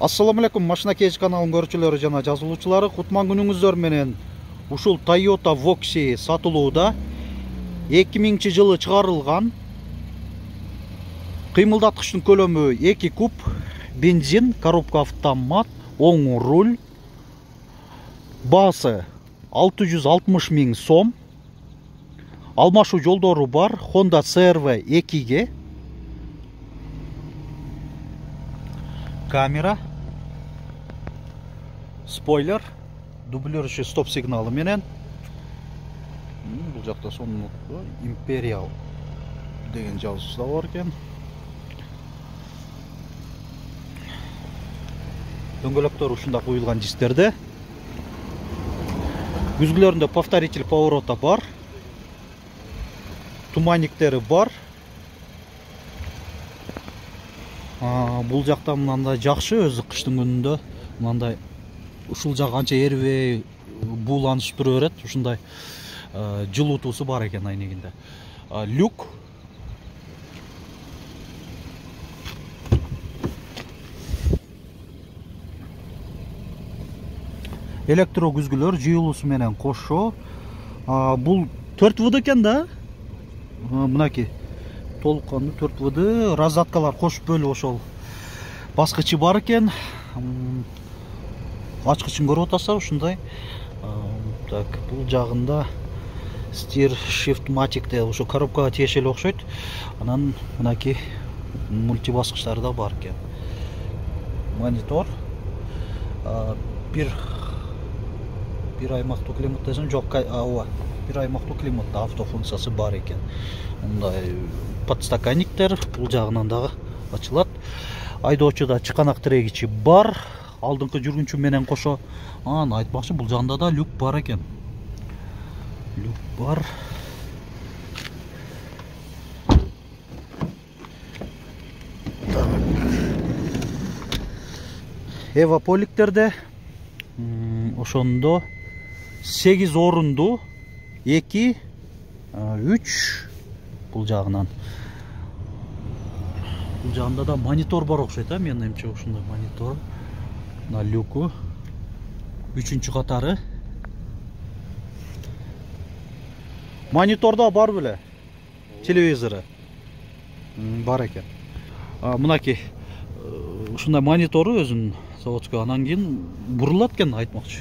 Assalamu alaikum, Машина Кеч каналының көрүүчүлөрү жана жазылуучулары. Кутман күнүңүздөр менен. Ушул Toyota Voxy сатылууда. 2000 жылы чыгарылган. Кыймылдаткычтын көлөмү 2 куб, бензин, коробка автомат, оң руль. Баасы 660 000 сом. Алмашуу жолдору бар. Honda CR-V 2G. Камера, спойлер, дублирующий стоп сигналы менен. Бул жакта сонун Imperial деген жазуусу да бар экен. Дөңгөлөктөр ушундай куюлган дистерде. Күзгүлөрүндө повторитель поворота бар. Туманниктери бар. Бул жакта мындай жакшы, өзү кыштын күнүндө мындай ушул жак анча эрибей бууланышып тура берет. Ушундай жылуутуусу бар экен айнегинде. Люк. Электро күзгүлөр жыйылуусу менен кошо. Бул 4В экен да. Мынаки толконду 4В, розаткалар кош бөлүп ошол баскычы бар экен. Ачкычын көрүп атасыздар ушундай. Так, бул жагында Steer Shift Matic деп ошо коробкага тиешелүү окшойт. Анан мынаки мультибаскычтары да бар экен. Монитор. Бир аймактуу климат десем, жок, ооба. Бир аймактуу климатта автофункциясы бар экен. Мындай подстаканниктер бул жагынан дагы ачылат. Айдоочуда чыканак тирегичи бар. Алдыңкы жүргүнчү менен кошо. Айтмакчы, бул жагында да люк бар экен. Люк бар. Эваполиктерде ошондо 8 орунду 2, 3 бул жагынан. Бул жагында да монитор бар окшойт, менимче ушундай монитор. На люку 3-чү катары. Мониторда бар беле? Телевизору бар экен. Мынаки ушундай монитору өзүнүн заводской, анан кийин бурулат экен айтмакчы.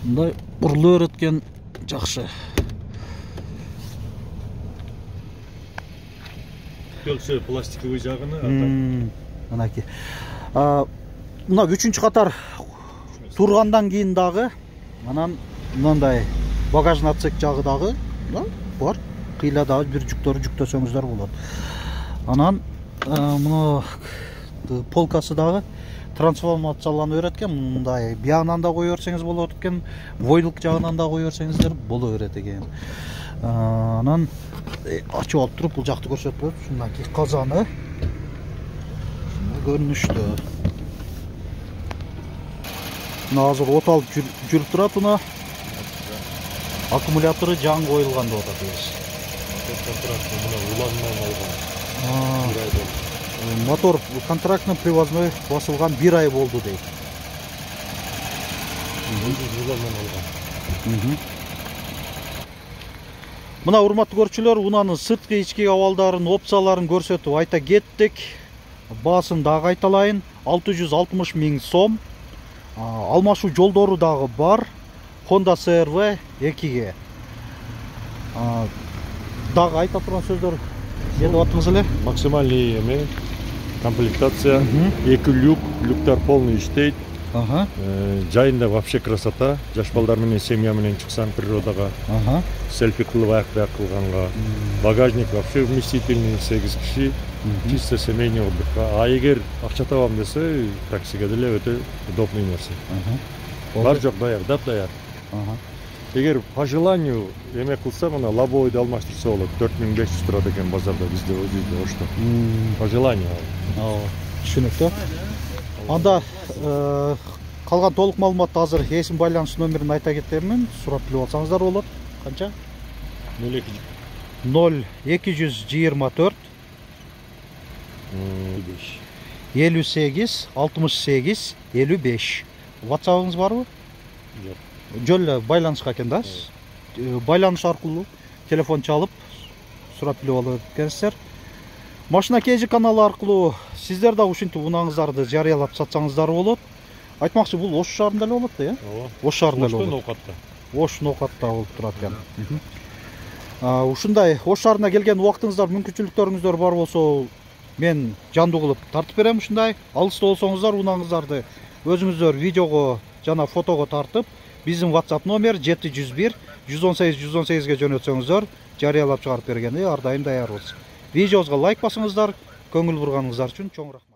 Мындай бурулу өткөн жакшы. Көлсө пластиковый жагыны мынаки. Мына 3-чү катар тургандан кийин дагы анан мындай багажный отсек жагы дагы бар. Кыйла дагы бир жүктөрү жүктөсөңүздөр болот. Анан мына полкасы дагы трансформацияланып берет экен. Мындай биягынан да кое берсеңиз болот экен, войлук жагынан да кое берсеңиздер боло берет экен. Анан ачып алып туруп бул жакты көрсөтпөйт. Ушундан кийин казаны көрүнүштө. Мына азыр от алып жүрүп турат, мына аккумулятору жаңы коюлган деп атат өзү. Мотор контрактный привозной басылган 1 ай болду дейт. Мына урматтуу көрүүчүлөр, унаанын сырткы ички абалдарын, опцияларын көрсөтүп айта кеттик. Баасын дагы айталайын, 660 000 сом. Алмашуу жолдору дагы бар. Honda CR-V 2G. Дагы айта турган сөздөр жетип аттыңыз эле? Максимальный эме комплектация, 2 люк, люктар полный иштейт. Жайында вообще красота. Жаш балдар менен, семья менен чыксаң природага, селфи кылып аяк кылганга. Багажник вообще вместительный, 8 киши, чисто семейный отдыхка. А эгер акча табам десе, таксиге деле өтө удобный нерсе. Бар жок даяр, даяр. Эгер по желанию эме кылса, мына лобовойду алмаштырса болот. 4500 турат экен базарда, бизде өзүбүздө ошто. По желанию. Түшүнүктүү. Анда калган толук маалыматты азыр эсим байланыш номерин айта кетемин. Сурап билип алсаңыздар болот. Канча? 0224 58 68 55. WhatsApp'ыңыз барбы? Жок. Жөн эле байланышка экен да. Байланыш аркылуу телефон чалып сурап билип алып экенсиздер. Машина KG каналы аркылуу сиздер да ушинтип унаңыздарды жарыялап сатсаңыздар болот. Айтмакчы, бул Ош шаарында эле болот да, э? Ош шаарында эле болот. Ош Ноокатта болуп турат экен. Ушундай Ош шаарына келген убактыңыздар, мүмкүнчүлүктөрүңүздөр бар болсо, мен жандуу кылып тартып берем ушундай. Алыста болсоңуздар, унаңыздарды өзүңүздөр видеого жана фотого тартып, биздин WhatsApp номер 701 118 118ге жөнөтсөңүздөр, жарыялап чыгарып бергенде ар дайым даярбыз. Видеобузга лайк басыңыздар, көңүл бурганыңыздар үчүн чоң рахмат.